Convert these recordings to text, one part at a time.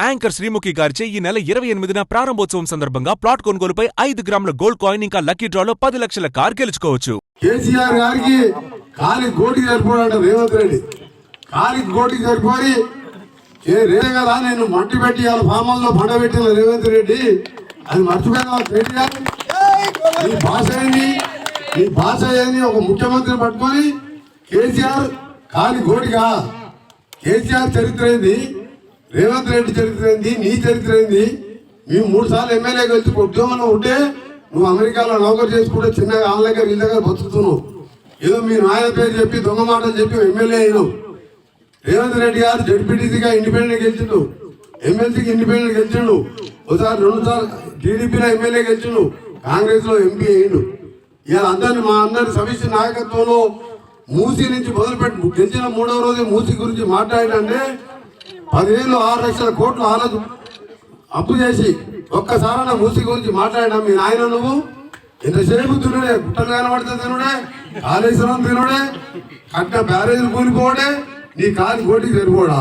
Anchor Sreemukhi గారిచే ఈ నెల 28న ప్రారంభోత్సవం సందర్భంగా ప్లాట్ కొనుగోలుపై 5 గ్రాముల గోల్డ్ కాయిన్ ఇంకా లక్కీ డ్రాలో 10 లక్షల కార్ గెలుచుకోవచ్చు. కేసీఆర్ గారికి కాలి గోటికి సరిపోడంట రేవంత్ రెడ్డి. కాలికి గోటికి సరిపోయి రే కదా నేను మట్టి పెట్టి వాళ్ళ ఫామల్లో పండ పెట్టిన రేవంత్ రెడ్డి అది మర్చిపోయినా నీ భాష ఏంది, నీ భాష ఏంది? ఒక ముఖ్యమంత్రిని పట్టుకొని కేసీఆర్ కాలి గోటిగా. కేసీఆర్ చరిత్ర ఏంది, రేవంత్ రెడ్డి చరిత్ర ఏంది, నీ చరిత్ర ఏంది? మేము 3 సార్లు ఎమ్మెల్యే కలిసి ఉద్యోగంలో ఉంటే నువ్వు అమెరికాలో నౌకరు చేసుకుంటే చిన్నగా వాళ్ళ దగ్గర వీళ్ళ దగ్గర బతుకుతున్నావు. ఏదో మీ నాయన పేరు చెప్పి దొంగ మాటలు చెప్పి ఎమ్మెల్యే అయినావు. రేవంత్ రెడ్డి గారు జడ్పీటీసీగా ఇండిపెండెంట్ గెలిచిండు, ఎమ్మెల్సీకి ఇండిపెండెంట్ గెలిచిండు, ఒకసారి 2 సార్లు టీడీపీలో ఎమ్మెల్యే గెలిచిండు, కాంగ్రెస్ లో ఎంపీ అయ్యిండు. ఇలా అందరిని మా అందరి సమిష్టి నాయకత్వంలో మూసీ నుంచి మొదలుపెట్టి గెలిచిన 3వ రోజు మూసీ గురించి మాట్లాడినంటే 10 ఏళ్ళు 6 లక్షల కోట్లు ఆలోచన అప్పు చేసి ఒక్కసారి మూసీ గురించి మాట్లాడినా మీ నాయన నువ్వు ఎంతసేపు తినుడే, గుట్టలు కనబడితే తినుడే, కాళేశ్వరం తినుడే, కట్టిన బ్యారేజీలు కూలిపోవడే, నీ కాలి కోటికి సరిపోడా?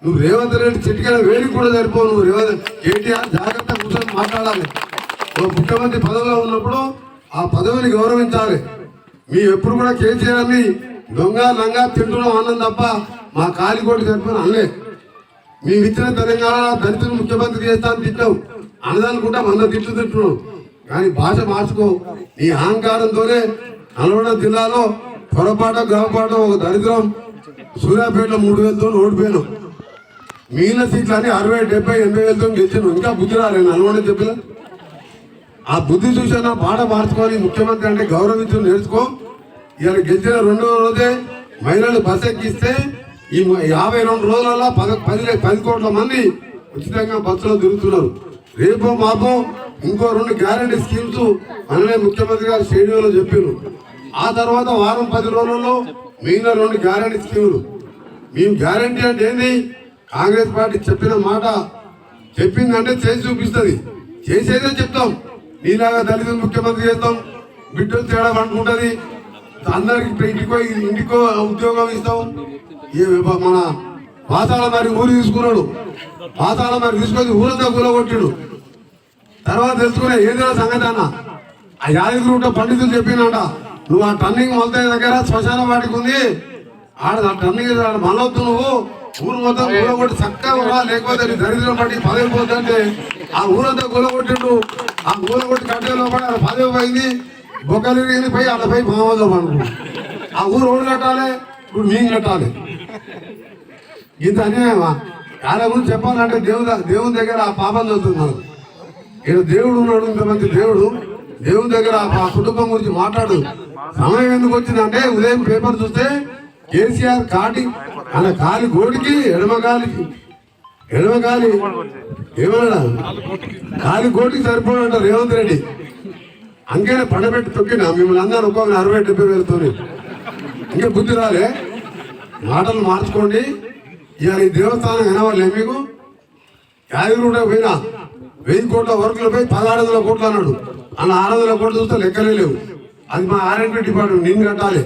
నువ్వు రేవంత్ రెడ్డి చిటికెల వేడికి కూడా సరిపోవు. నువ్వు రేవంత్ కేటీఆర్ జాగ్రత్త కూర్చొని మాట్లాడాలి. ఓ ముఖ్యమంత్రి పదవిలో ఉన్నప్పుడు ఆ పదవిని గౌరవించాలి. మీ ఎప్పుడు కూడా కేసీఆర్ని దొంగ లంగా తింటున్నాం అన్నం తప్ప మా కాలి కోటి సరిపోయిన అనలే. మేము ఇచ్చిన తెలంగాణ దళితులు ముఖ్యమంత్రి చేస్తాను తిట్టావు, అనదనుకుంటా 100 తిట్లు తింటున్నావు. కానీ భాష మార్చుకో. నీ అహంకారంతోనే నల్గొండ జిల్లాలో పొరపాటు గ్రహపాటు ఒక దరిద్రం సూర్యాపేటలో 3,000తో ఓడిపోయాను. మిగిలిన సీట్లు అని 60, 70, 80,000తో గెలిచాను. ఇంకా బుద్ధి రాలేదు నల్గొండ చెప్పిన. ఆ బుద్ధి చూసాను. పాట మార్చుకొని ముఖ్యమంత్రి అంటే గౌరవించు నేర్చుకో. ఇవాళ గెలిచిన 2వ రోజే మహిళలు బస్ ఎక్కిస్తే ఈ 52 రోజులలో 10 కోట్ల మంది ఉచితంగా బస్సులో తిరుగుతున్నారు. రేపు మాపో ఇంకో 2 గ్యారంటీ స్కీమ్స్ మనమే ముఖ్యమంత్రి గారు స్టేడియంలో చెప్పారు. ఆ తర్వాత వారం 10 రోజుల్లో మిగిలిన 2 గ్యారంటీ స్కీములు. మేము గ్యారంటీ అంటే ఏంది? కాంగ్రెస్ పార్టీ చెప్పిన మాట చెప్పిందంటే చేసి చూపిస్తుంది. చేసేదే చెప్తాం. నీలాగా దళితులు ముఖ్యమంత్రి చేస్తాం, బిడ్డలు తేడా అనుకుంటుంది, అందరికి ఇంటికో ఉద్యోగం ఇస్తాం. మన పాతాళ మరి ఊరు తీసుకున్నాడు, పాతాళ మరి తీసుకొని ఊరంతా కూలగొట్టాడు. తర్వాత తెలుసుకునే ఏదో సంగతి అన్న ఆ యాదగిరి పండితులు చెప్పినట, నువ్వు ఆ టర్నింగ్ మొదటి దగ్గర శ్మశాన వాటికి ఉంది, ఆడ టర్నింగ్ మనవద్దు, నువ్వు ఊరు మొత్తం కూలగొట్టి చక్కగా రా, లేకపోతే దరిద్రం పట్టి పదవి పోతుంటే ఆ ఊరంతా కూలగొట్టిండు. ఆ కూలగొట్టి కట్టేలో పడి ఆడ పదవి పోయింది, బొక్కలు పోయి ఆడ పోయి మామూలు అనుకో. ఆ ఊరు ఓడి కట్టాలి, ఇప్పుడు మేము కట్టాలి. ఇంత అన్యాయమా? వాళ్ళ గురించి చెప్పాలంటే దేవుని దగ్గర ఆ పాపం చదువుతున్నాను. ఇక్కడ దేవుడు ఉన్నాడు, ఇంతమంది దేవుని దగ్గర ఆ కుటుంబం గురించి మాట్లాడు. సమయం ఎందుకు వచ్చిందంటే ఉదయం పేపర్ చూస్తే కేసీఆర్ ఆయన కాలి గోటికి ఎడమగాలి ఏమన్నా కాలి గోటికి సరిపోడంట రేవంత్ రెడ్డి. అంకేనే పండబెట్టి తొక్కినా మిమ్మల్ని అందరూ ఒక్కొక్క 60-70 వేలతో. ఇంకా బుద్ధి రాలే, మాటలు మార్చుకోండి. ఇవాళ ఈ దేవస్థానం వినవాళ్ళే మీకు? యాదగిరి పోయినా 1000 కోట్ల వర్కులు పోయి 1600 కోట్లు అన్నాడు. అన్న 600 కోట్లు చూస్తే లెక్కలే లేవు. అది మా R&D డిపార్ట్మెంట్, నేను కట్టాలి.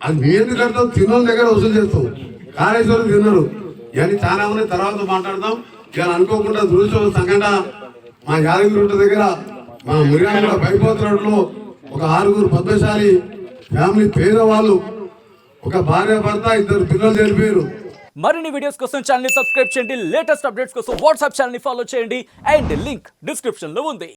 అది మీ ఎందుకు కడతాం? తిన్న దగ్గర వసూలు చేస్తాం. కాళేశ్వరం తిన్నారు. ఇవన్నీ చాలా మంది తర్వాత మాట్లాడతాం. ఇవాళ అనుకోకుండా దృశ్యం సంఘటన మా యాదగిరి దగ్గర మా మిర్యాల బైపోతున్నట్లు ఒక 6గురు పద్మశాలి ఫ్యామిలీ పేదవాళ్ళు, ఒక భార్య భర్త 2 పిల్లలు చనిపోయారు. మరిన్ని వీడియోస్ కోసం ఛానల్ ని సబ్స్క్రైబ్ చేయండి. లేటెస్ట్ అప్డేట్స్ కోసం వాట్సాప్ ఛానల్ ని ఫాలో చేయండి. అండ్ లింక్ డిస్క్రిప్షన్ లో ఉంది.